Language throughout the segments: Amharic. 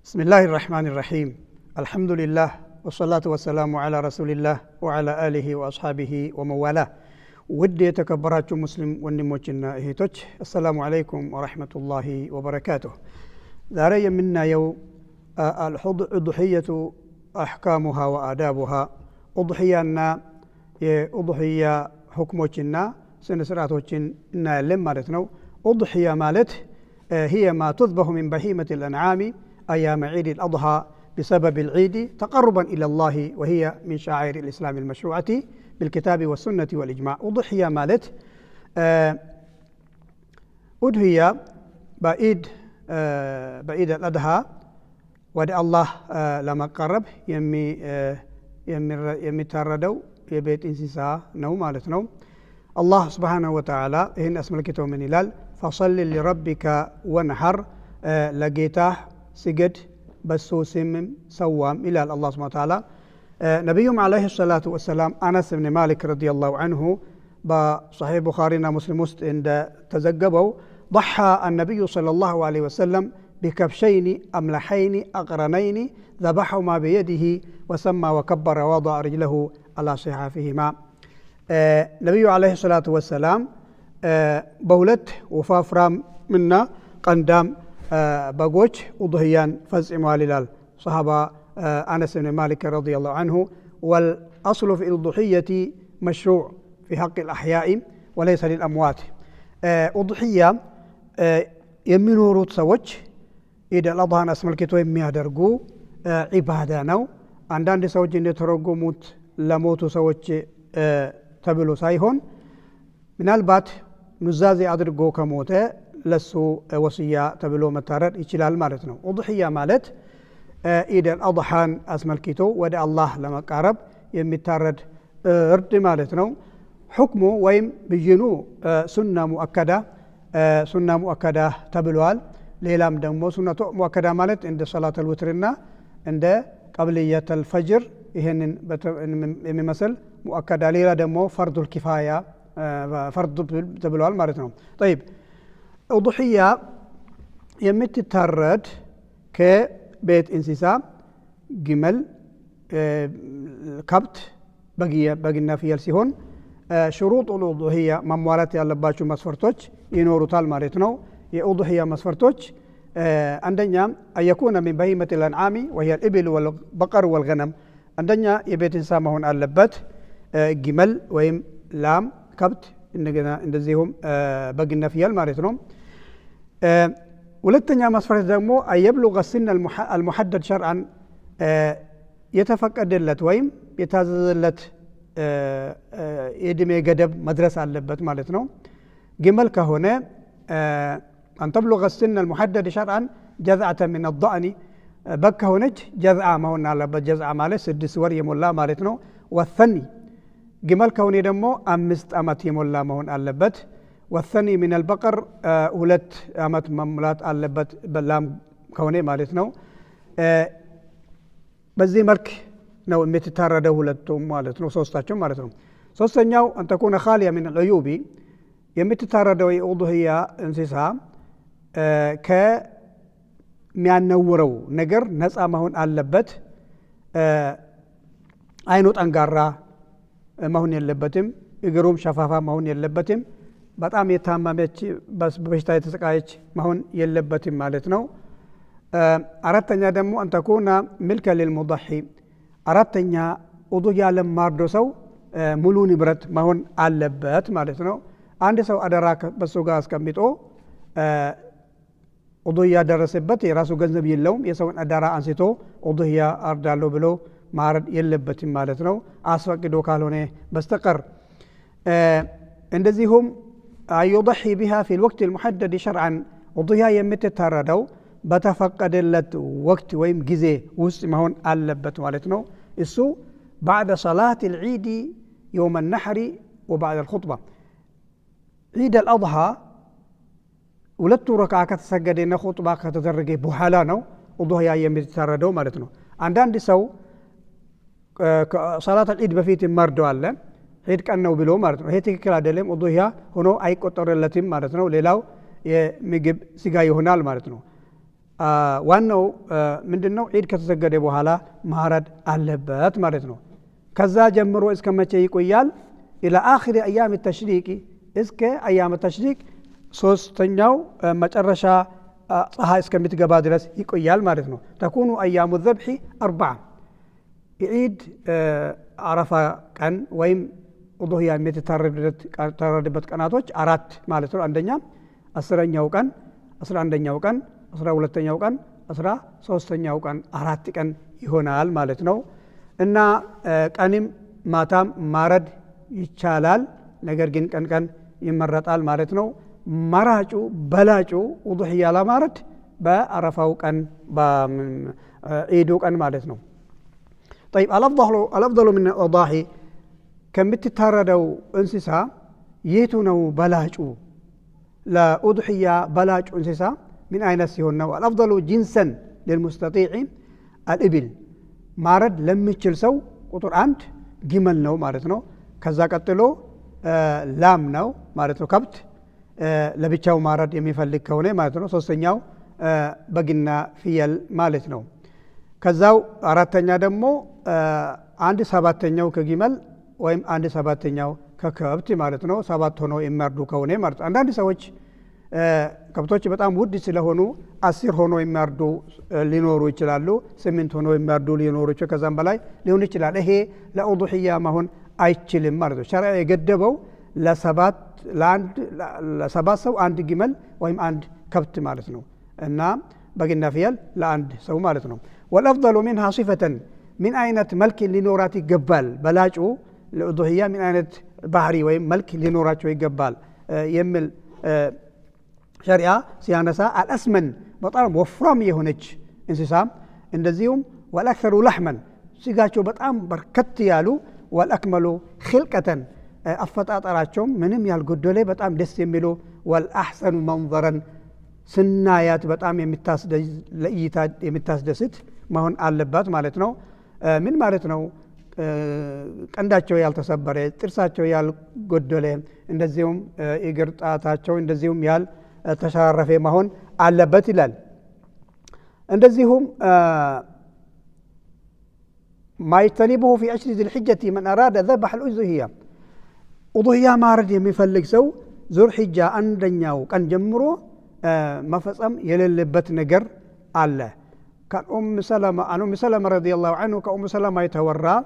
بسم الله الرحمن الرحيم الحمد لله والصلاة والسلام على رسول الله وعلى آله وأصحابه وموالاه ود يتكبراتكم مسلم ونموچنا اهيتوچ السلام عليكم ورحمة الله وبركاته ዛሬ የምናየው الأضحية أحكامها وآدابها أضحيانا የኡድሕያ حكموچنا سنسراتوچن እናያለን ማለት ነው أضحية ማለት هي ما تذبح من بهيمة الأنعام أيام عيد الأضحى بسبب العيد تقربا إلى الله وهي من شعائر الإسلام المشروعة بالكتاب والسنة والإجماع أضحية مالت أضحية بعيد الأضحى ودى الله لما قرب يمي تردو يبيت إنسيسا نو مالت نو الله سبحانه وتعالى هن اسم الكتاب من إلال فصل لربك وانحر لقيته سجد بسو سمم سوام إلى الله سبحانه وتعالى نبيهم عليه الصلاة والسلام أنس بن مالك رضي الله عنه بصحيح بخارينا مسلم عند تزجبوا ضحى النبي صلى الله عليه وسلم بكبشين أملحين أقرنين ذبحهما بيده وسمى وكبر ووضع رجله على صحافهما نبي عليه الصلاة والسلام بولت وفافرام منا قندام بقوش أضحيان فزعموا للال صحابة أنس بن مالك رضي الله عنه والأصل في الأضحية مشروع في حق الأحياء وليس للأموات أضحية يمنورو تسوج إذا الأضحى اسم الكتاب يميادرقو عبادة نو عندان سوج إن يترقو موت لموت سوج تبلو سايهون من البات نزازي أدرقو كموته ለሱ ወሲያ ተብሎ መታረድ ይችላል ማለት ነው ኡድሕያ ማለት ኢደል አድሃን አስመልክቶ ወደ አላህ ለመቃረብ የሚታረድ እርድ ማለት ነው ሁክሙ ወይም ብይኑ ሱና ሙአከዳ ተብሏል ሌላም ደግሞ ሱነቱ ሙአከዳ ማለት እንደ ሶላተል ውትርና እንደ ቀብልየተል ፈጅር ይሄንን የሚመስል ሙአከዳ ሌላ ደግሞ ፈርዱል ኪፋያ ፈርዱ ተብሏል ማለት ነው طيب أضحية يمتترد كبيت إنسسا جمل كبت بقينا في السيهون شروط الأضحية مموالات يالباشو مسفرتوش ينورو تال ماريتنو يأضحية مسفرتوش عندنا أن يكون من بهيمة الأنعام وهي الإبل والبقر والغنم عندنا يبيت إنسان مهون اللبات جمل ويم لام كبت እንደዚሁም በግና ፍየል ማለት ነው ሁለተኛ መስፈርት ደግሞ አየብሉغ السن المحدد شرعا የተፈቀደለት ወይም የታዘዘለት የእድሜ ገደብ መድረስ አለበት ማለት ነው ግመል ከሆነ أن تبلغ السن المحدد شرعا جذعة من الضأن በግ ከሆነች ጀዝዓ መሆን አለበት ጀዝዓ ማለት 6 ወር የሞላ ማለት ነው والثني ግመል ከሆነ ደግሞ 5 አመት የሞላ መሆን አለበት ወሰኒ من البقر 2 አመት መሙላት አለበት በላም ከሆነ ማለት ነው በዚህ መልክ ነው የምትታረደው ሁለቱም ማለት ነው ሶስታቸው ማለት ነው ሶስተኛው أن تكون خالية من العيوب የምትታረደው የኡድሕያ እንስሳ ከሚያነውረው ነገር ነፃ መሆን አለበት አይኑ ጠንጋራ መሆን የለበትም እግሩም ሸፋፋ መሆን የለበትም በጣም የታመመች በሽታ የተሰቃየች መሆን የለበትም ማለት ነው አራተኛ ደግሞ أن تكون ملكا للمضحي አራተኛ ኡድሕያ ለማርዶ ሰው ሙሉ ንብረት መሆን አለበት ማለት ነው አንድ ሰው አደራ በሱ ጋር አስቀምጦ ኡድሕያ ደረሰበት የራሱ ገንዘብ የለውም የሰውን አደራ አንስቶ ኡድሕያ አርዳለሁ ብሎ ማረድ የለበትም ማለት ነው አስፈቅዶ ካልሆነ በስተቀር እንደዚሁም يضحي بها في الوقت المحدد شرعا أضحية የምትታረደው በተፈቀደለት ወቅት ወይም ጊዜ ውስጥ መሆን አለበት ማለት ነው እሱ بعد صلاة العيد يوم النحر وبعد الخطبة عيد الأضحى ሁለቱ ረክዓ ከተሰገደና ኹጥባ ከተደረገ በኋላ ነው ኡድሕያ የምትታረደው ማለት ነው አንዳንድ ሰው صلاة العيد በፊት ይመርደው አለ ዒድ ቀን ነው ብሎ ማለት ነው ይሄ ትክክል አይደለም ኡድሕያ ሆኖ አይቆጠርለትም ማለት ነው ሌላው የምግብ ስጋ ይሆናል ማለት ነው ዋናው ምንድነው ዒድ ከተሰገደ በኋላ ማረድ አለበት ማለት ነው። ከዛ ጀምሮ እስከ መቼ ይቆያል? ኢላ አኺር አያም ተሽሪቅ እስከ አያም ተሽሪቅ ሶስተኛው መጨረሻ ፀሐይ እስከምትገባ ድረስ ይቆያል ማለት ነው። ተኩኑ አያሙ ዘብሒ 4 ዒድ አረፋ ቀን ወይም ኡዱህያ የምትታረድበት ቀናቶች 4 ማለት ነው። አንደኛ 10ኛው ቀን፣ 11ኛው ቀን፣ 12ኛው ቀን፣ 13ኛው ቀን 4 ቀን ይሆናል ማለት ነው። እና ቀንም ማታም ማረድ ይቻላል። ነገር ግን ቀን ቀን ይመረጣል ማለት ነው። መራጩ በላጩ ኡዱህያ ለማረድ በአረፋው ቀን በዒዱ ቀን ማለት ነው። طيب الافضل من الاضاحي ከምትታረደው እንስሳ የቱ ነው በላጩ? ለኡዱህያ በላጩ እንስሳ ምን አይነት ሲሆን ነው? الافضل جنسا للمستطيع الابل ማረድ ለሚችል ሰው ቁጥር 1 ግመል ነው ማለት ነው። ከዛ ቀጥሎ ላም ነው ማለት ነው፣ ከብት ለብቻው ማረድ የሚፈልግ ከሆነ ማለት ነው። ሶስተኛው በግና ፍየል ማለት ነው። ከዛው አራተኛ ደግሞ 1/7 ከግመል ወይም 1/7 ከከብት ማለት ነው። 7 ሆኖ የሚያርዱ ከሆነ ማለት ነው። አንዳንድ ሰዎች ከብቶች በጣም ውድ ስለሆኑ 10 ሆኖ የሚያርዱ ሊኖሩ ይችላሉ። 8 ሆኖ የሚያርዱ ሊኖሩ ይችላሉ። ከዛም በላይ ሊሆን ይችላል። ይሄ ለኡዱህያ መሆን አይችልም ማለት ነው። ሸሪዓ የገደበው ለሰባት ሰው 1 ግመል ወይም 1 ከብት ማለት ነው። እና በግና ፍየል ለአንድ ሰው ማለት ነው። والافضل منها صفه من አይነት መልክ ሊኖራት ይገባል። በላጩ ለኡዱህያ ምን አይነት ባህሪ ወይም መልክ ሊኖራቸው ይገባል የሚል ሸሪዓ ሲያነሳ አልአስመን በጣም ወፍራም የሆነች እንስሳ፣ እንደዚሁም ወልአክثሩ ለሕመን ስጋቸው በጣም በርከት ያሉ፣ ወልአክመሉ ኺልቀተን አፈጣጠራቸው ምንም ያልጎደለ በጣም ደስ የሚሉ፣ ወልአሕሰኑ መንዘረን ስናያት በጣም ለእይታ የምታስደስት መሆን አለባት ማለት ነው። ምን ማለት ነው? ቀንዳቸው ያልተሰበረ፣ ጥርሳቸው ያልጎደለ፣ እንደዚሁም እግር ጣታቸው እንደዚሁም ያልተሸራረፈ መሆን አለበት ይላል። እንደዚሁም ማይተኒቡሁ ፊ አሽሪ ዚልሒጀቲ መን አራደ ዘበሐ ልኡዙህያ ኡዱህያ ማረድ የሚፈልግ ሰው ዙልሒጃ 1ኛው ቀን ጀምሮ መፈጸም የሌለበት ነገር አለ። عن أم سلمة رضي الله عنه كأم سلمة يتورى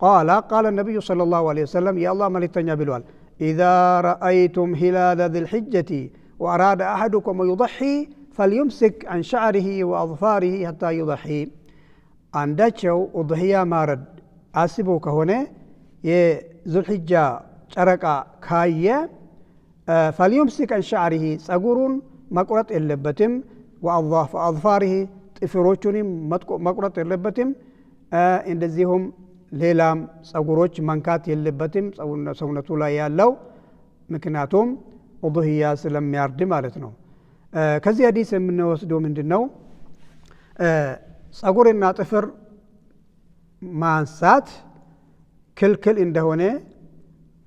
قال النبي صلى الله عليه وسلم يا الله ملتنيا بالوال إذا رأيتم هلال ذي الحجة وأراد أحدكم يضحي فليمسك عن شعره وأظفاره حتى يضحي عنداتشو أضحية مارد أسبو كهونة ذو الحجة شركة كاية فليمسك عن شعره سأقورون مقرط اللبتم وأظفاره ጥፍሮቹንም መቁረጥ የለበትም። እንደዚሁም ሌላም ጸጉሮች መንካት የለበትም ሰውነቱ ላይ ያለው፣ ምክንያቱም ኡዱህያ ስለሚያርድ ማለት ነው። ከዚህ ሐዲስ የምንወስደው ምንድነው? ጸጉርና ጥፍር ማንሳት ክልክል እንደሆነ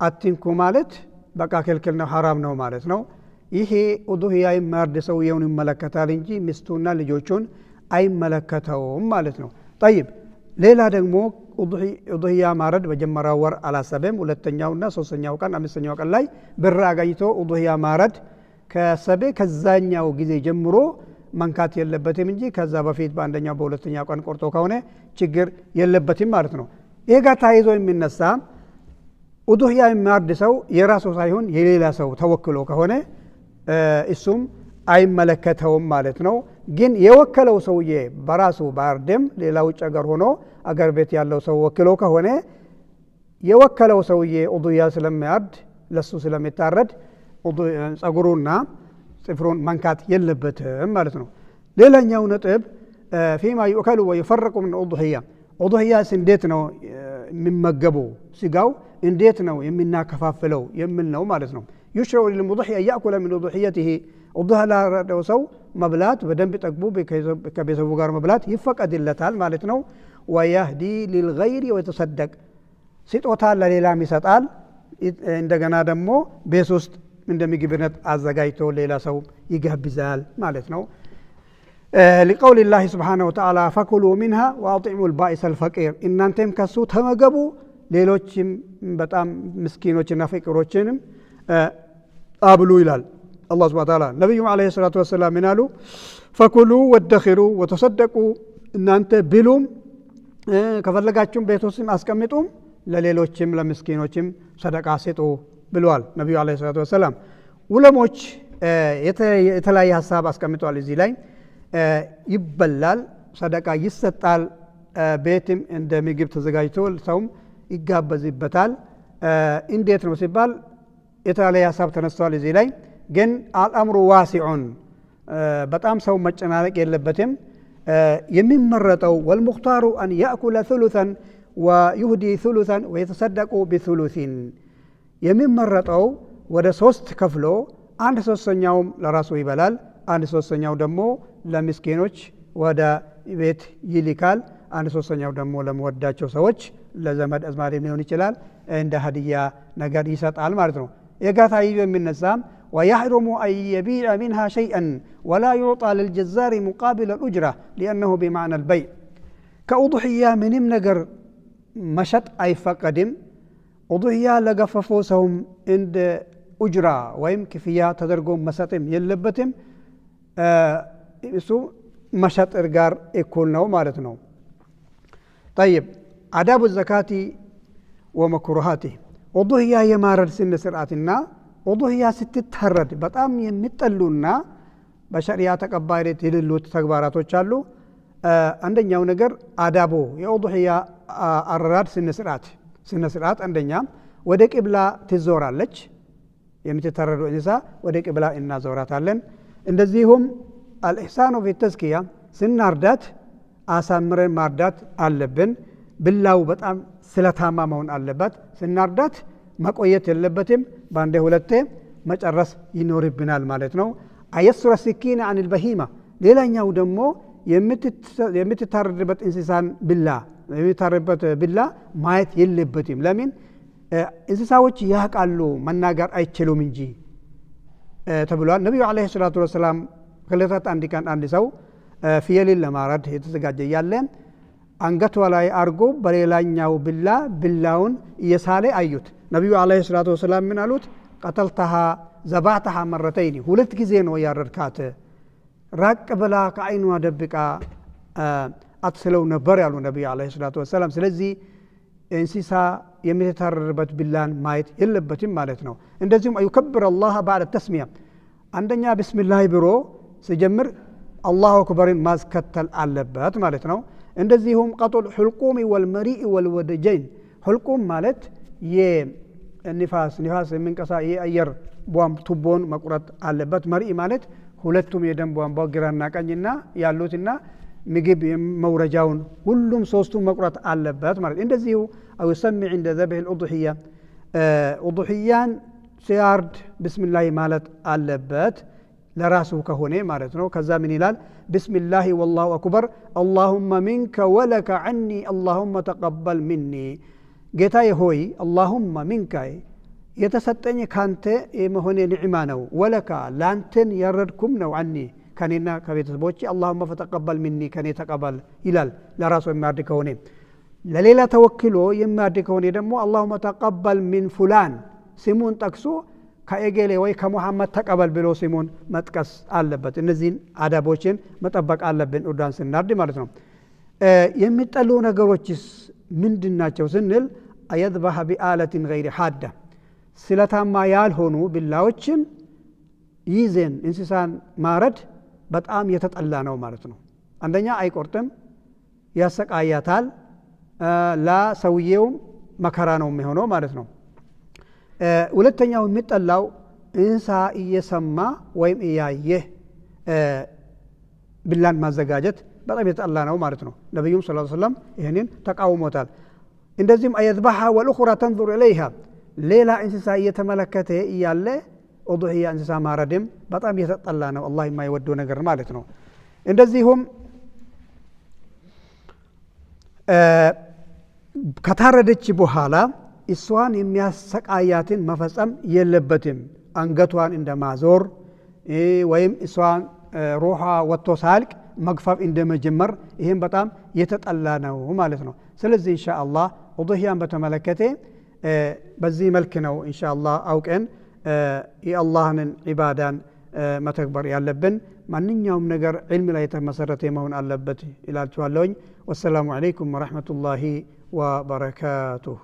አትንኩ ማለት በቃ ክልክል ነው፣ ሐራም ነው ማለት ነው። ይሄ ኡዱህያ የሚያርድ ሰውየውን ይመለከታል እንጂ ሚስቱና ልጆቹን አይመለከተውም ማለት ነው። طيب ሌላ ደግሞ ኡዱህያ ማረድ በጀመሪያው ወር አላሰበም። 2ኛውና 3ኛው ቀን 5ኛው ቀን ላይ ብር አጋኝቶ ኡዱህያ ማረድ ከሰበ ከዛኛው ጊዜ ጀምሮ መንካት የለበትም እንጂ ከዛ በፊት በአንደኛው በሁለተኛው ቀን ቆርጦ ከሆነ ችግር የለበትም ማለት ነው። ይሄ ጋር ታይዞ የሚነሳ ኡዱህያ የሚያርድ ሰው የራሱ ሳይሆን የሌላ ሰው ተወክሎ ከሆነ እሱም አይመለከተውም ማለት ነው። ግን የወከለው ሰውዬ በራሱ ባርደም ሌላ ውጭ ሀገር ሆኖ አገር ቤት ያለው ሰው ወክሎ ከሆነ የወከለው ሰውዬ ኡዱህያ ስለሚያርድ ለሱ ስለሚታረድ ጸጉሩና ጥፍሩን መንካት የለበትም ማለት ነው። ሌላኛው ነጥብ ፊማ ይኡከሉ ወይፈረቁ ምን ኡዱህያስ እንዴት ነው የሚመገበው፣ ስጋው እንዴት ነው የሚናከፋፍለው የሚል ነው ማለት ነው። يشرع للمضحي أن يأكل من أضحيته ኡዱህያ ላረደው ሰው መብላት በደንብ ጠግቦ ከቤተሰቡ ጋር መብላት ይፈቀድለታል ማለት ነው። ወየህዲ ሊልገይሪ ወተሰደቅ ስጦታ ለሌላም ይሰጣል። እንደገና ደግሞ ቤት ውስጥ እንደ ምግብነት አዘጋጅቶ ሌላ ሰው ይጋብዛል ማለት ነው። لقول الله سبحانه وتعالى فكلوا منها وأطعموا البائس الفقير إن أنتم كسو تمجبوا ሌሎችም በጣም ምስኪኖችና ፈቂሮችንም አብሉ ይላል አላህ Subhanahu Wa Ta'ala ነብዩ አለይሂ ሰላቱ ወሰለም ምናሉ ፈኩሉ ወደኺሩ ወተሰደቁ እናንተ ብሉም ከፈለጋችሁም ቤቶስም አስቀምጡም ለሌሎችም ለምስኪኖችም ሰደቃ ስጡ ብለዋል ነብዩ አለይሂ ሰላቱ ወሰለም ዑለሞች የተለያየ ሐሳብ አስቀምጠዋል እዚህ ላይ ይበላል ሰደቃ ይሰጣል ቤትም እንደ ምግብ ተዘጋጅቶ ሰውም ይጋበዝበታል እንዴት ነው ሲባል የተለያየ ሐሳብ ተነስተዋል እዚህ ላይ ግን አልአምሩ ዋሲዑን በጣም ሰው መጨናነቅ የለበትም የሚመረጠው والمختار أن يأكل ثلثا ويهدي ثلثا ويتصدق بثلث የሚመረጠው ወደ 3 ከፍሎ አንድ ሶስተኛው ለራሱ ይበላል አንድ ሶስተኛው ደግሞ ለምስኪኖች ወደ ቤት ይልካል አንድ ሶስተኛው ደግሞ ለመወዳቸው ሰዎች ለዘመድ አዝማድ ሊሆን ይችላል እንደ ሀዲያ ነገር ይሰጣል ማለት ነው የጋታ ይዞ የሚነሳም ويحرم أن يبيع منها شيئا ولا يعطى للجزار مقابل الأجرة لأنه بمعنى البيع كأضحية من نجر مشت أي فقدم أضحية لقففوسهم عند أجرة ويم كفية تدرقهم مساتم يلبتم مشت إرقار يكونوا مالتنا طيب عذاب الزكاة ومكروهاته أضحية يمارد سن سرعتنا أضحية ستتهرد በጣም የሚጠሉና በሸሪዓ ተቀባይነት የሌሉት ተግባራቶች አሉ አንደኛው ነገር አዳቦ የኡድሂያ አራራድ ስነ ስርዓት አንደኛ ወደ ቂብላ ትዞራለች የምትተረዱ እንስሳ ወደ ቂብላ እናዞራታለን እንደዚሁም አልኢህሳኑ ፊተዝኪያ ስናርዳት አሳምረን ማርዳት አለብን ብላው በጣም ስለታማ መሆን አለበት ስናርዳት መቆየት የለበትም ባንዴ ሁለቴ መጨረስ ይኖርብናል ማለት ነው አየስራ ሲኪና عن البهيمه ሌላኛው ደግሞ የምትታረድበት እንስሳን ብላ የምትታረድበት ብላ ማየት የለበትም ለምን እንስሳዎች ያቃሉ መናገር አይችሉም እንጂ ተብሏል ነብዩ አለይሂ ሰላቱ ወሰለም ከለታት አንድ ቀን አንድ ሰው ፍየልን ለማረድ የተዘጋጀ ያለ አንገቷ ላይ አርጎ በሌላኛው ብላውን እየሳለ አዩት ነብዩ አለይሂ ሰላቱ ወሰለም ምን አሉት قتلتها ذبحتها مرتين ሁለት ጊዜ ነው ያረድካት ራቅ ብላ ከአይኗ ደብቃ አትስለው ነበር ያሉ ነብዩ አለይሂ ሰላቱ ወሰለም ስለዚህ እንስሳ የሚታረድበት ብላን ማየት የለበትም ማለት ነው እንደዚሁም አይከብር አላህ بعد التسميه አንደኛ ቢስሚላህ ብሎ ሲጀምር አላሁ አክበርን ማስከተል አለበት ማለት ነው እንደዚሁም ቀጥል ሁልቁም والمريء والودجين ሁልቁም ማለት የንፋስ የሚንቀሳ የአየር ቧንቧ ቱቦን መቁረጥ አለበት መሪእ ማለት ሁለቱም የደም ቧንቧ ግራና ቀኝና ያሉትና ምግብ መውረጃውን ሁሉም ሶስቱም መቁረጥ አለበት ማለት እንደዚሁ አው ሰምዕ عند ذبح الأضحية أضحيان ሲያርድ ቢስሚላህ ማለት አለበት ለራሱ ከሆነ ማለት ነው ከዛ ምን ይላል ቢስሚላህ والله أكبر اللهم منك ولك عني اللهم تقبل مني ጌታዬ ሆይ اللهم منك የተሰጠኝ ካንተ የመሆነ ንዕማ ነው ወለካ ላንተን ያረድኩም ነው عني ከኔና ከቤተሰቦቼ اللهم فتقبل مني ከኔ ተቀበል ይላል ለራሱ የሚያርድ ከሆነ ለሌላ ተወክሎ የሚያርድ ከሆነ ደግሞ اللهم تقبل من فلان ስሙን ጠቅሶ ከኤጌሌ ወይ ከሙሐመድ ተቀበል ብሎ ስሙን መጥቀስ አለበት እነዚህን አዳቦችን መጠበቅ አለብን ኡርዳን ስናርድ ማለት ነው የሚጠሉ ነገሮችስ ምንድናቸው ስንል አየذبح بآلة غير حادة ስለታማ ያልሆኑ ቢላዎችን ይዘን እንስሳን ማረድ በጣም የተጠላ ነው ማለት ነው አንደኛ አይቆርጥም ያሰቃያታል ለሰውየው መከራ ነው የሚሆነው ማለት ነው ሁለተኛው የሚጠላው እንስሳ እየሰማ ወይም እያየ ቢላን ማዘጋጀት በጣም የተጠላ ነው ማለት ነው ነብዩም ሰለላሁ ዐለይሂ ወሰለም ይሄንን ተቃውሞታል እንደዚህም አየذبحها والأخرى تنظر إليها ሌላ እንስሳ እየተመለከተ እያለ ኡድሂያ እንስሳ ማረድም በጣም የተጠላ ነው አላህ የማይወደው ነገር ማለት ነው እንደዚሁም ከታረደች በኋላ እሷን የሚያሰቃያትን መፈጸም የለበትም አንገቷን እንደማዞር ወይም እሷን ሩሃ ወጥቶ ሳልቅ መግፋፍ እንደመጀመር ይሄን በጣም የተጠላ ነው ማለት ነው ስለዚህ ኢንሻአላህ ኡድሂያን በተመለከተ በዚህ መልክ ነው ኢንሻአላህ አውቀን የአላህን ዒባዳን መተግበር ያለብን ማንኛውም ነገር ዒልም ላይ የተመሰረተ መሆን አለበት ይላችኋለሁ ወሰላሙ አለይኩም ወራህመቱላሂ ወበረካቱሁ